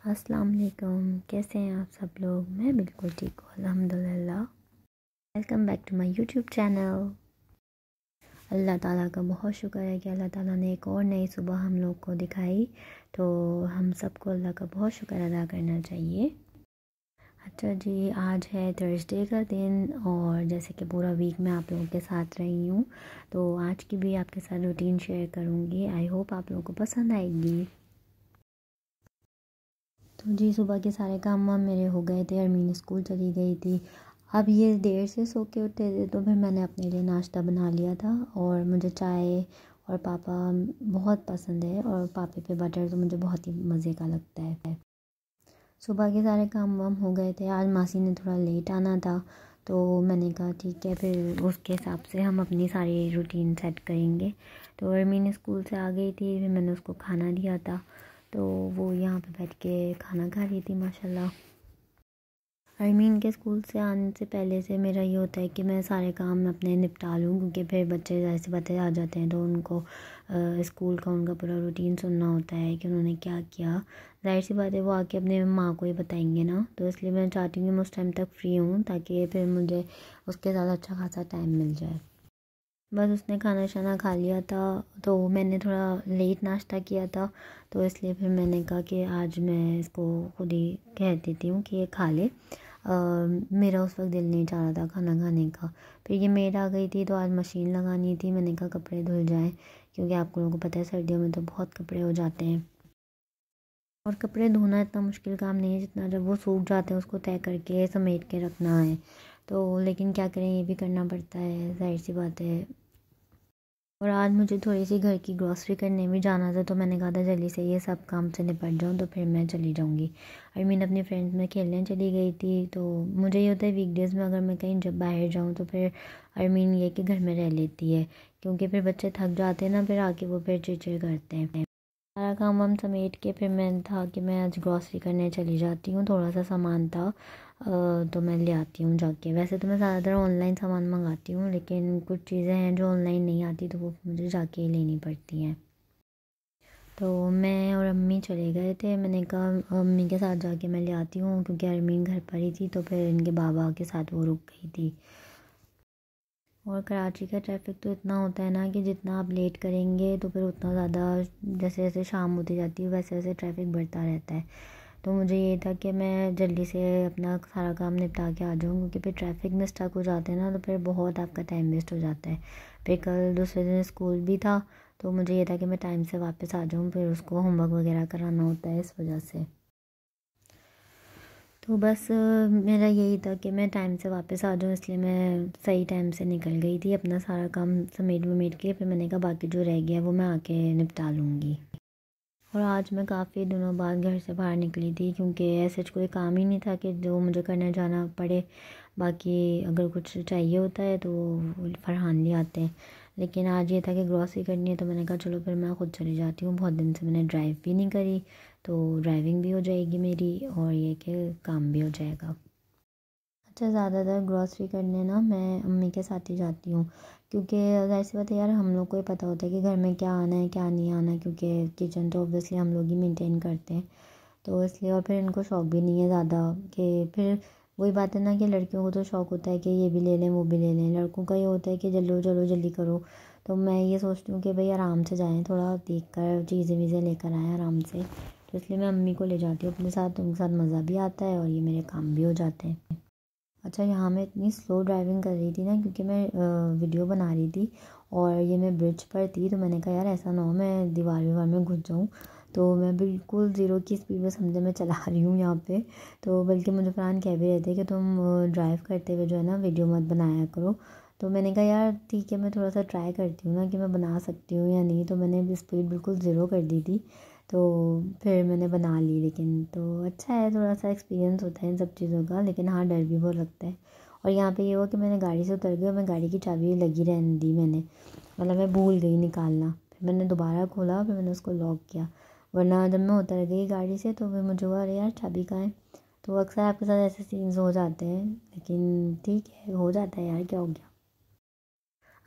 अस्सलाम वालेकुम। कैसे हैं आप सब लोग? मैं बिल्कुल ठीक हूँ, अल्हम्दुलिल्लाह। Welcome back to my YouTube channel. अल्लाह ताला का बहुत शुक्र है कि अल्लाह ताला ने एक और नई सुबह हम लोग को दिखाई, तो हम सबको अल्लाह का बहुत शुक्र अदा करना चाहिए। अच्छा जी, आज है थर्सडे का दिन और जैसे कि पूरा वीक मैं आप लोगों के साथ रही हूँ, तो आज की भी आपके साथ रूटीन शेयर करूँगी। आई होप आप लोगों को पसंद आएगी। तो जी, सुबह के सारे काम वाम मेरे हो गए थे। अरमीन स्कूल चली गई थी। अब ये देर से सो के उठे थे, तो फिर मैंने अपने लिए नाश्ता बना लिया था। और मुझे चाय और पापा बहुत पसंद है, और पापे पे बटर तो मुझे बहुत ही मज़े का लगता है। सुबह के सारे काम वाम हो गए थे। आज मासी ने थोड़ा लेट आना था, तो मैंने कहा ठीक है, फिर उसके हिसाब से हम अपनी सारी रूटीन सेट करेंगे। तो अरमीन स्कूल से आ गई थी, फिर मैंने उसको खाना दिया था, तो वो यहाँ पे बैठ के खाना खा रही थी माशाल्लाह। अरमीन के स्कूल से आने से पहले से मेरा ये होता है कि मैं सारे काम अपने निपटा लूँ, क्योंकि फिर बच्चे जैसे बच्चे आ जाते हैं तो उनको स्कूल का उनका पूरा रूटीन सुनना होता है कि उन्होंने क्या किया। जाहिर सी बात है, वो आके अपने माँ को ही बताएंगे ना, तो इसलिए मैं चाहती हूँ कि मैं उस टाइम तक फ्री हूँ, ताकि फिर मुझे उसके साथ अच्छा खासा टाइम मिल जाए। बस उसने खाना शाना खा लिया था, तो मैंने थोड़ा लेट नाश्ता किया था, तो इसलिए फिर मैंने कहा कि आज मैं इसको खुद ही कह देती हूँ कि ये खा ले। मेरा उस वक्त दिल नहीं चाह रहा था खाना खाने का। फिर ये मेड आ गई थी, तो आज मशीन लगानी थी। मैंने कहा कपड़े धुल जाएं, क्योंकि आप लोगों को पता है सर्दियों में तो बहुत कपड़े हो जाते हैं। और कपड़े धोना इतना मुश्किल काम नहीं है जितना जब वो सूख जाते हैं उसको तय करके समेट के रखना है। तो लेकिन क्या करें, ये भी करना पड़ता है, जाहिर सी बात है। और आज मुझे थोड़ी सी घर की ग्रॉसरी करने भी जाना था, तो मैंने कहा था जल्दी से ये सब काम से निपट जाऊँ, तो फिर मैं चली जाऊँगी। अरमीन अपनी फ्रेंड्स में खेलने चली गई थी, तो मुझे ये होता है वीकडेज़ में अगर मैं कहीं जब बाहर जाऊँ तो फिर अरमीन ये कि घर में रह लेती है, क्योंकि फिर बच्चे थक जाते हैं ना, फिर आके वो फिर चिड़चिड़ करते हैं। सारा काम वाम समेट के फिर मैं था कि मैं आज ग्रॉसरी करने चली जाती हूँ। थोड़ा सा सामान था, तो मैं ले आती हूँ जाके। वैसे तो मैं ज़्यादातर ऑनलाइन सामान मंगाती हूँ, लेकिन कुछ चीज़ें हैं जो ऑनलाइन नहीं आती, तो वो मुझे जाके ही लेनी पड़ती हैं। तो मैं और अम्मी चले गए थे। मैंने कहा अम्मी के साथ जाके मैं ले आती हूँ, क्योंकि अरमीन घर पर ही थी, तो फिर इनके बाबा के साथ वो रुक गई थी। और कराची का ट्रैफ़िक तो इतना होता है ना कि जितना आप लेट करेंगे तो फिर उतना ज़्यादा, जैसे जैसे शाम होती जाती है वैसे वैसे ट्रैफ़िक बढ़ता रहता है। तो मुझे ये था कि मैं जल्दी से अपना सारा काम निपटा के आ जाऊँ, क्योंकि फिर ट्रैफ़िक में स्टक हो जाते हैं ना, तो फिर बहुत आपका टाइम वेस्ट हो जाता है। फिर कल दूसरे दिन स्कूल भी था, तो मुझे ये था कि मैं टाइम से वापस आ जाऊँ, फिर उसको होमवर्क वगैरह कराना होता है, इस वजह से। तो बस मेरा यही था कि मैं टाइम से वापस आ जाऊँ, इसलिए मैं सही टाइम से निकल गई थी अपना सारा काम समेट वमेट के। फिर मैंने कहा बाकी जो रह गया वो मैं आके निपटा लूँगी। और आज मैं काफ़ी दिनों बाद घर से बाहर निकली थी, क्योंकि ऐसे कोई काम ही नहीं था कि जो मुझे करने जाना पड़े। बाकी अगर कुछ चाहिए होता है तो फरहान ले आते हैं, लेकिन आज ये था कि ग्रॉसरी करनी है, तो मैंने कहा चलो फिर मैं ख़ुद चली जाती हूँ। बहुत दिन से मैंने ड्राइव भी नहीं करी, तो ड्राइविंग भी हो जाएगी मेरी और ये कि काम भी हो जाएगा। अच्छा, ज़्यादातर ग्रॉसरी करने ना मैं अम्मी के साथ ही जाती हूँ, क्योंकि ज़ाहिर सी बात है यार, हम लोग को ही पता होता है कि घर में क्या आना है क्या नहीं आना है, क्योंकि किचन तो ऑब्वियसली हम लोग ही मेंटेन करते हैं, तो इसलिए। और फिर इनको शौक़ भी नहीं है ज़्यादा, कि फिर वही बात है ना कि लड़कियों को तो शौक़ होता है कि ये भी ले लें वो भी ले लें, लड़कों का ये होता है कि चलो चलो जल्दी करो। तो मैं ये सोचती हूँ कि भाई आराम से जाएँ, थोड़ा देख कर चीज़ें वीज़ें लेकर आएँ आराम से, तो इसलिए मैं अम्मी को ले जाती हूँ अपने साथ। उनके साथ मज़ा भी आता है और ये मेरे काम भी हो जाते हैं। अच्छा, यहाँ मैं इतनी स्लो ड्राइविंग कर रही थी ना, क्योंकि मैं वीडियो बना रही थी और ये मैं ब्रिज पर थी, तो मैंने कहा यार ऐसा ना हो मैं दीवार वीवार में घुस जाऊँ, तो मैं बिल्कुल ज़ीरो की स्पीड में समझे मैं चला रही हूँ यहाँ पे। तो बल्कि मुझे फरहान कह भी रहे थे कि तुम ड्राइव करते हुए जो है ना वीडियो मत बनाया करो। तो मैंने कहा यार ठीक है, मैं थोड़ा सा ट्राई करती हूँ ना कि मैं बना सकती हूँ या नहीं, तो मैंने स्पीड बिल्कुल ज़ीरो कर दी थी, तो फिर मैंने बना ली। लेकिन तो अच्छा है, थोड़ा सा एक्सपीरियंस होता है इन सब चीज़ों का, लेकिन हाँ डर भी बहुत लगता है। और यहाँ पे ये हुआ कि मैंने गाड़ी से उतर गई और मैं गाड़ी की चाबी लगी रहने दी मैंने, मतलब मैं भूल गई निकालना। फिर मैंने दोबारा खोला, फिर मैंने उसको लॉक किया, वरना जब मैं उतर गई गाड़ी से तो फिर मुझे हुआ अरे यार चाबी कहाँ है। तो अक्सर आपके साथ ऐसे सीन्स हो जाते हैं, लेकिन ठीक है, हो जाता है यार, क्या हो गया।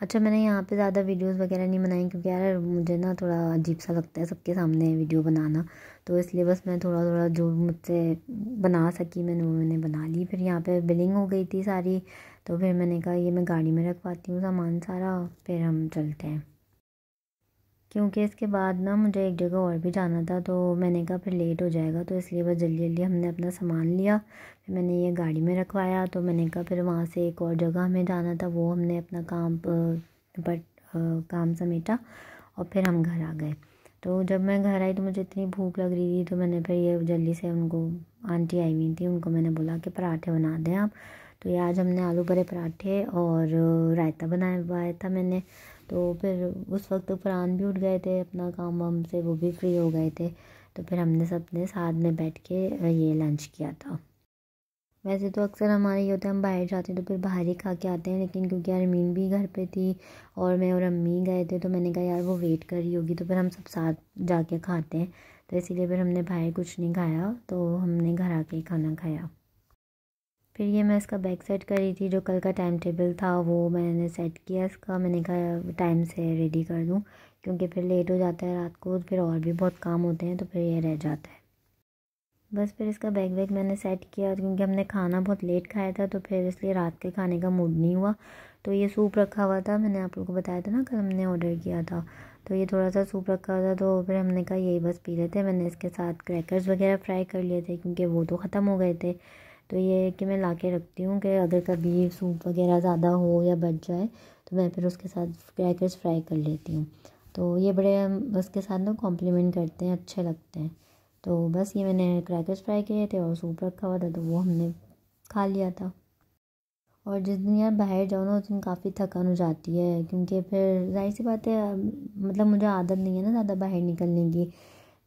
अच्छा, मैंने यहाँ पे ज़्यादा वीडियोस वगैरह नहीं बनाई, क्योंकि यार मुझे ना थोड़ा अजीब सा लगता है सबके सामने वीडियो बनाना, तो इसलिए बस मैं थोड़ा थोड़ा जो मुझसे बना सकी मैंने बना ली। फिर यहाँ पे बिलिंग हो गई थी सारी, तो फिर मैंने कहा ये मैं गाड़ी में रखवाती हूँ सामान सारा, फिर हम चलते हैं। क्योंकि इसके बाद ना मुझे एक जगह और भी जाना था, तो मैंने कहा फिर लेट हो जाएगा, तो इसलिए बस जल्दी जल्दी हमने अपना सामान लिया, फिर मैंने ये गाड़ी में रखवाया। तो मैंने कहा फिर वहाँ से एक और जगह हमें जाना था, वो हमने अपना काम समेटा और फिर हम घर आ गए। तो जब मैं घर आई तो मुझे इतनी भूख लग रही थी, तो मैंने फिर ये जल्दी से उनको, आंटी आई हुई थी, उनको मैंने बोला कि पराठे बना दें आप। तो ये आज हमने आलू भरे पराठे और रायता बनाया हुआ था मैंने। तो फिर उस वक्त तो फरहान भी उठ गए थे अपना काम वाम से, वो भी फ्री हो गए थे। तो फिर हमने सब ने साथ में बैठ के ये लंच किया था। वैसे तो अक्सर हमारे ये होता है हम बाहर जाते हैं तो फिर बाहर ही खा के आते हैं, लेकिन क्योंकि अरमीन भी घर पे थी और मैं और अम्मी गए थे, तो मैंने कहा यार वो वेट कर रही होगी, तो फिर हम सब साथ जाके खाते हैं। तो इसीलिए फिर हमने बाहर कुछ नहीं खाया, तो हमने घर आके ही खाना खाया। फिर ये मैं इसका बैग सेट कर रही थी, जो कल का टाइम टेबल था वो मैंने सेट किया इसका। मैंने कहा टाइम से रेडी कर दूँ, क्योंकि फिर लेट हो जाता है रात को, फिर और भी बहुत काम होते हैं, तो फिर ये रह जाता है। बस फिर इसका बैग वैग मैंने सेट किया, क्योंकि हमने खाना बहुत लेट खाया था, तो फिर इसलिए रात के खाने का मूड नहीं हुआ। तो ये सूप रखा हुआ था, मैंने आप लोगों को बताया था ना कल हमने ऑर्डर किया था, तो ये थोड़ा सा सूप रखा हुआ था, तो फिर हमने कहा यही बस पी लेते हैं। मैंने इसके साथ क्रैकर्स वगैरह फ्राई कर लिए थे, क्योंकि वो तो ख़त्म हो गए थे। तो ये कि मैं ला के रखती हूँ कि अगर कभी सूप वगैरह ज़्यादा हो या बच जाए, तो मैं फिर उसके साथ क्रैकर्स फ्राई कर लेती हूँ। तो ये बड़े उसके साथ ना कॉम्प्लीमेंट करते हैं, अच्छे लगते हैं। तो बस ये मैंने क्रैकर्स फ्राई किए थे और सूप रखा हुआ था, तो वो हमने खा लिया था। और जिस दिन यार बाहर जाओ ना उस दिन काफ़ी थकान हो जाती है, क्योंकि फिर जाहिर सी बात है, मतलब मुझे आदत नहीं है ना ज़्यादा बाहर निकलने की।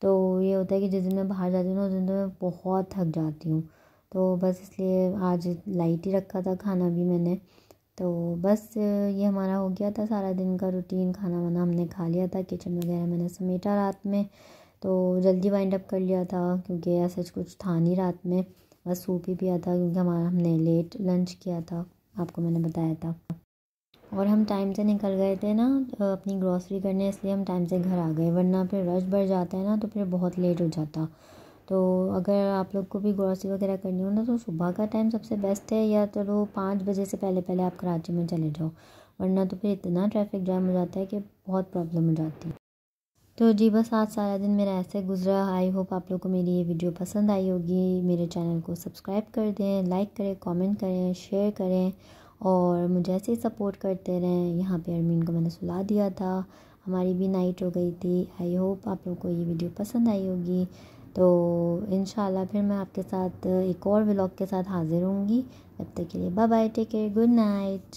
तो ये होता है कि जिस दिन मैं बाहर जाती हूँ ना उस दिन तो मैं बहुत थक जाती हूँ। तो बस इसलिए आज लाइट ही रखा था खाना भी मैंने। तो बस ये हमारा हो गया था सारा दिन का रूटीन, खाना वाना हमने खा लिया था, किचन वगैरह मैंने समेटा रात में, तो जल्दी वाइंड अप कर लिया था, क्योंकि ऐसा कुछ था नहीं रात में। बस सूप ही पिया था, क्योंकि हमने लेट लंच किया था, आपको मैंने बताया था। और हम टाइम से निकल गए थे ना अपनी ग्रॉसरी करने, इसलिए हम टाइम से घर आ गए, वरना फिर रश बढ़ जाता है ना, तो फिर बहुत लेट हो जाता। तो अगर आप लोग को भी ग्रॉसरी वगैरह करनी हो ना, तो सुबह का टाइम सबसे बेस्ट है, या चलो 5 बजे से पहले पहले आप कराची में चले जाओ, वरना तो फिर इतना ट्रैफिक जाम हो जाता है कि बहुत प्रॉब्लम हो जाती है। तो जी बस आज सारा दिन मेरा ऐसे गुजरा। आई होप आप लोग को मेरी ये वीडियो पसंद आई होगी। मेरे चैनल को सब्सक्राइब कर दें, लाइक करें, कमेंट करें, शेयर करें और मुझे ऐसे ही सपोर्ट करते रहें। यहाँ पे अरमीन को मैंने सुला दिया था, हमारी भी नाइट हो गई थी। आई होप आप लोग को ये वीडियो पसंद आई होगी। तो इंशाल्लाह फिर मैं आपके साथ एक और व्लॉग के साथ हाज़िर होंगी। तब तक के लिए bye bye, take care, good night.